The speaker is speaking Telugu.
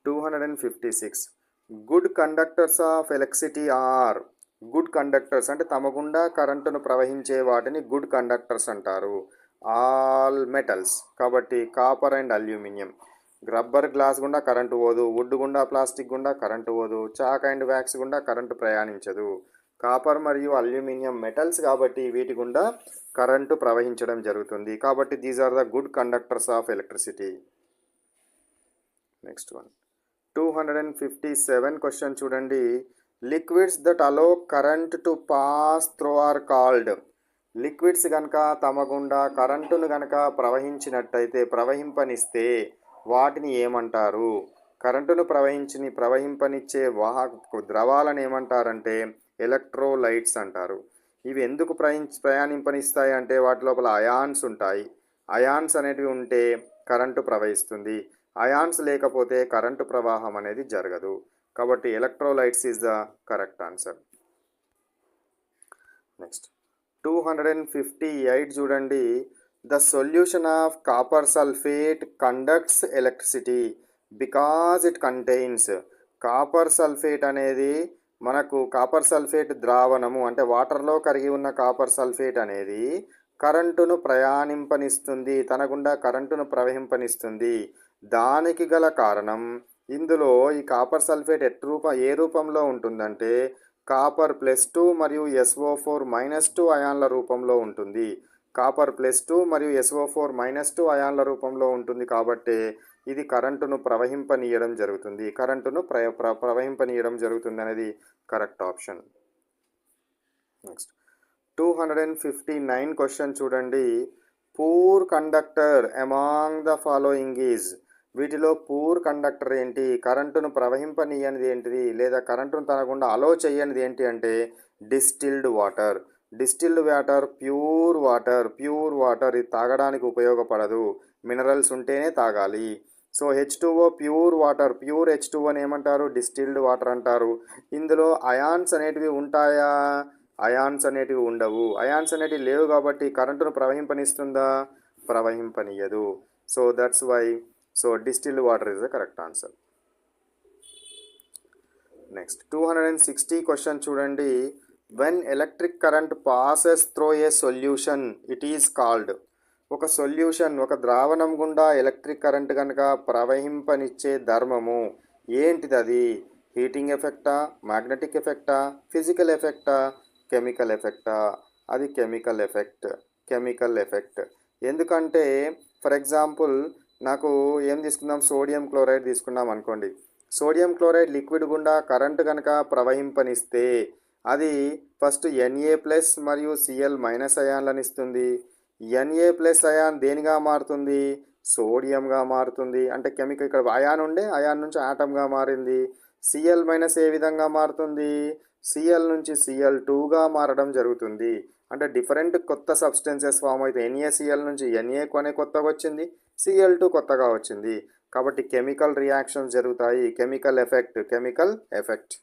256. Good conductors of electricity are. Good conductors అంటే తమ గుండా కరెంటును ప్రవహించే వాటిని గుడ్ కండక్టర్స్ అంటారు. ఆల్ మెటల్స్ కాబట్టి copper and aluminium. Rubber glass గుండా కరెంటు పోదు, వుడ్ గుండా ప్లాస్టిక్ గుండా కరెంటు పోదు, చాక్ అండ్ వ్యాక్స్ గుండా కరెంటు ప్రయాణించదు. కాపర్ మరియు అల్యూమినియం మెటల్స్ కాబట్టి వీటి గుండా కరెంటు ప్రవహించడం జరుగుతుంది. కాబట్టి these are the good conductors of electricity. Next one 257 question చూడండి. Liquids that allow current to pass through our called. Liquids కనుక తమ గుండా కరెంటును కనుక ప్రవహింపనిస్తే వాటిని ఏమంటారు? కరెంటును ప్రవహింపనిచ్చే ద్రవాలను ఏమంటారంటే ఎలక్ట్రోలైట్స్ అంటారు. ఇవి ఎందుకు ప్రయాణింపనిస్తాయి అంటే వాటి లోపల అయాన్స్ ఉంటాయి. అయాన్స్ అనేటివి ఉంటే కరెంటు ప్రవహిస్తుంది. అయాన్స్ లేకపోతే కరెంటు ప్రవాహం అనేది జరగదు. కాబట్టి electrolytes is the correct answer. Next 258 చూడండి. The solution of copper sulphate conducts electricity because it contains. Copper sulphate అనేది మనకు కాపర్ సల్ఫేట్ ద్రావణము అంటే వాటర్లో కరిగి ఉన్న కాపర్ సల్ఫేట్ అనేది కరెంటును ప్రయాణింపనిస్తుంది, తన గుండా కరెంటును ప్రవహింపనిస్తుంది. దానికి గల కారణం ఇందులో ఈ కాపర్ సల్ఫేట్ ఏ రూపంలో ఉంటుందంటే కాపర్ +2 మరియు SO4-2 అయాన్ల రూపంలో ఉంటుంది. కాపర్ +2 మరియు SO4-2 అయాన్ల రూపంలో ఉంటుంది కాబట్టి ఇది కరెంటును ప్రవహింపనీయడం జరుగుతుంది. ప్రవహింపనీయడం జరుగుతుంది అనేది కరెక్ట్ ఆప్షన్. నెక్స్ట్ 259 క్వశ్చన్ చూడండి. Poor conductor among the following is. వీటిలో పూర్ కండక్టర్ ఏంటి? కరెంటును ప్రవహింపనీయనిది ఏంటిది లేదా కరెంటును తన గుండా అలో చేయనిది ఏంటి అంటే distilled water. Distilled water pure water ఇది తాగడానికి ఉపయోగపడదు, మినరల్స్ ఉంటేనే తాగాలి. So H2O pure water, pure H2Oని ఏమంటారు? డిస్టిల్డ్ వాటర్ అంటారు. ఇందులో అయాన్స్ అనేటివి ఉంటాయా? అయాన్స్ అనేటివి ఉండవు. అయాన్స్ అనేటివి లేవు కాబట్టి కరెంటును ప్రవహింపనిస్తుందా? ప్రవహింపనీయదు. So that's why distilled water is the correct answer. Next 260 question చూడండి. when electric current passes through a solution it is called. ఒక ద్రావణం గుండా ఎలక్ట్రిక్ కరెంట్ కనుక ప్రవహింపనిచ్చే ధర్మము ఏంటిది? అది హీటింగ్ ఎఫెక్టా, మ్యాగ్నెటిక్ ఎఫెక్టా, ఫిజికల్ ఎఫెక్టా, కెమికల్ ఎఫెక్టా? అది కెమికల్ ఎఫెక్ట్. ఎందుకంటే ఫర్ ఎగ్జాంపుల్ నాకు ఏం తీసుకుందాం, సోడియం క్లోరైడ్ తీసుకున్నాం అనుకోండి. సోడియం క్లోరైడ్ లిక్విడ్ గుండా కరెంటు కనుక ప్రవహింపనిస్తే అది ఫస్ట్ Na+ మరియు Cl- అయాన్లను ఇస్తుంది. Na+ అయాన్ దేనిగా మారుతుంది? సోడియంగా మారుతుంది. అంటే కెమికల్ ఇక్కడ అయాన్ ఉండే అయాన్ నుంచి ఆటంగా మారింది. Cl- ఏ విధంగా మారుతుంది? Cl నుంచి Cl2గా మారడం జరుగుతుంది. అంటే డిఫరెంట్ కొత్త సబ్స్టెన్సెస్ ఫామ్ అయితే NaCl నుంచి Na కొత్తగా వచ్చింది, Cl2 కొత్తగా వచ్చింది. కాబట్టి కెమికల్ రియాక్షన్స్ జరుగుతాయి. Chemical effect